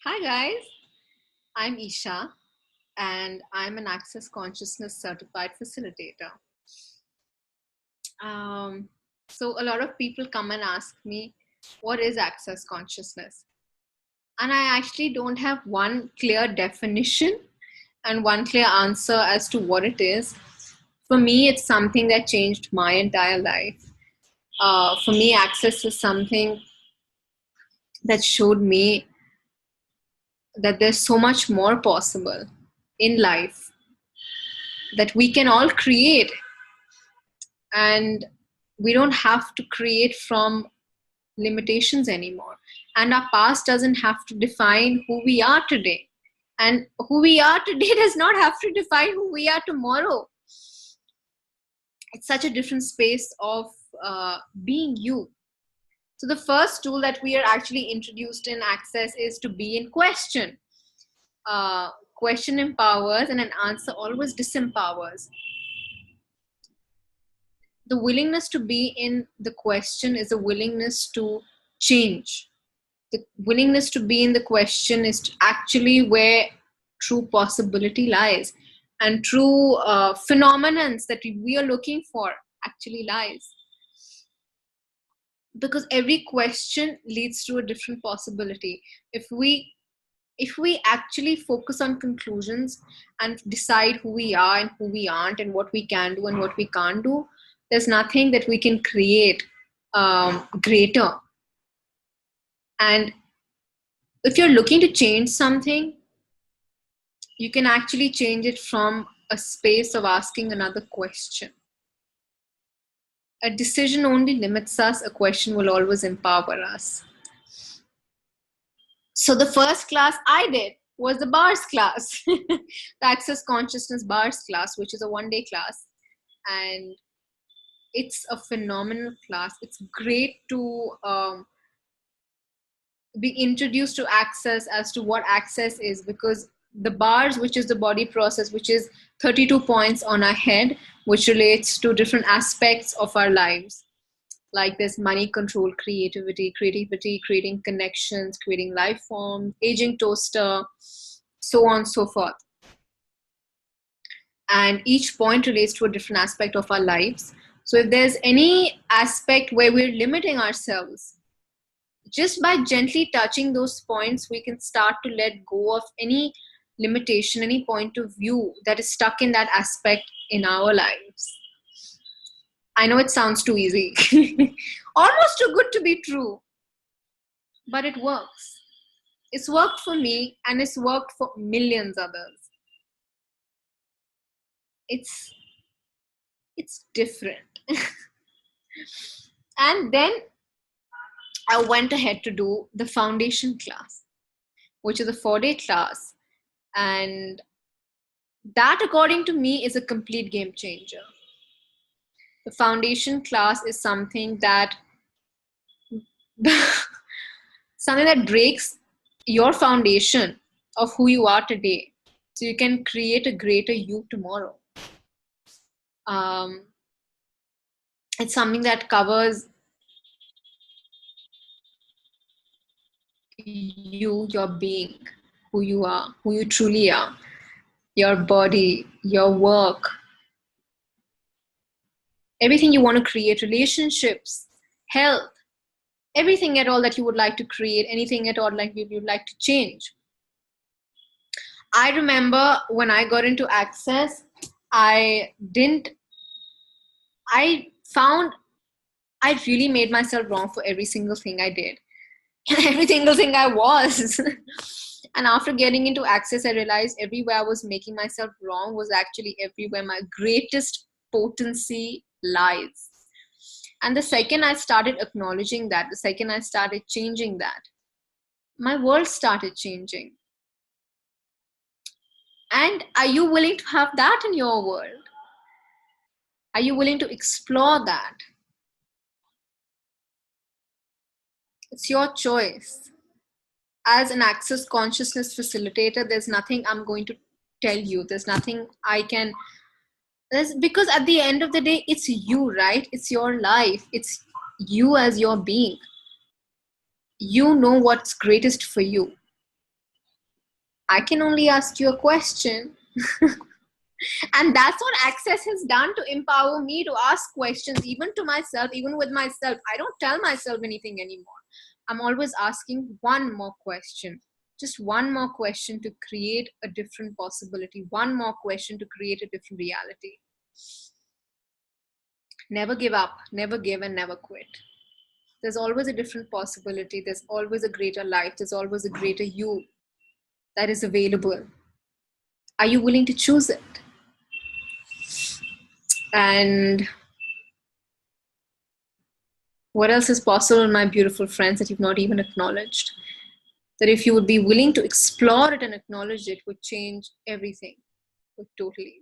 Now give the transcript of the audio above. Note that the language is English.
Hi guys, I'm Isha and I'm an Access Consciousness certified facilitator. Um, so a lot of people come and ask me, what is Access Consciousness? And I actually don't have one clear definition and one clear answer as to what it is. For me, it's something that changed my entire life. For me, Access is something that showed me that there's so much more possible in life that we can all create, and we don't have to create from limitations anymore, and our past doesn't have to define who we are today, and who we are today does not have to define who we are tomorrow. It's such a different space of being you. So the first tool that we are actually introduced in Access is to be in question. Question empowers and an answer always disempowers. The willingness to be in the question is a willingness to change. The willingness to be in the question is actually where true possibility lies, and true phenomenons that we are looking for actually lies. Because every question leads to a different possibility. If we actually focus on conclusions and decide who we are and who we aren't and what we can do and what we can't do, there's nothing that we can create greater. And if you're looking to change something, you can actually change it from a space of asking another question. A decision only limits us, a question will always empower us. So the first class I did was the bars class, the Access Consciousness bars class, which is a 1-day class. And it's a phenomenal class. It's great to be introduced to Access, as to what Access is, because the bars, which is the body process, which is 32 points on our head, which relates to different aspects of our lives, like this: money, control, creativity, creating connections, creating life forms, aging toaster, so on and so forth. And each point relates to a different aspect of our lives. So if there's any aspect where we're limiting ourselves, just by gently touching those points, we can start to let go of any limitation, any point of view that is stuck in that aspect in our lives. I know it sounds too easy, almost too good to be true, but it works. It's worked for me and it's worked for millions others. It's different. And then I went ahead to do the foundation class, which is a 4-day class. And that, according to me, is a complete game changer. The foundation class is something that breaks your foundation of who you are today, so you can create a greater you tomorrow. It's something that covers you, your being, who you are, who you truly are, your body, your work, everything you want to create, relationships, health, everything at all that you would like to create, anything at all like you'd like to change. I remember when I got into Access, I found I really made myself wrong for every single thing I did. Every single thing I was. And after getting into Access, I realized everywhere I was making myself wrong was actually everywhere my greatest potency lies. And the second I started acknowledging that, the second I started changing that, my world started changing. And are you willing to have that in your world? Are you willing to explore that? It's your choice. As an Access Consciousness facilitator, there's nothing I'm going to tell you. There's nothing I can. Because at the end of the day, it's you, right? It's your life. It's you as your being. You know what's greatest for you. I can only ask you a question. And that's what Access has done to empower me to ask questions, even to myself, even with myself. I don't tell myself anything anymore. I'm always asking one more question, just one more question to create a different possibility, one more question to create a different reality. Never give up, never give, and never quit. There's always a different possibility. There's always a greater life. There's always a greater you that is available. Are you willing to choose it? And what else is possible, my beautiful friends, that you've not even acknowledged? That if you would be willing to explore it and acknowledge it, would change everything. Would totally.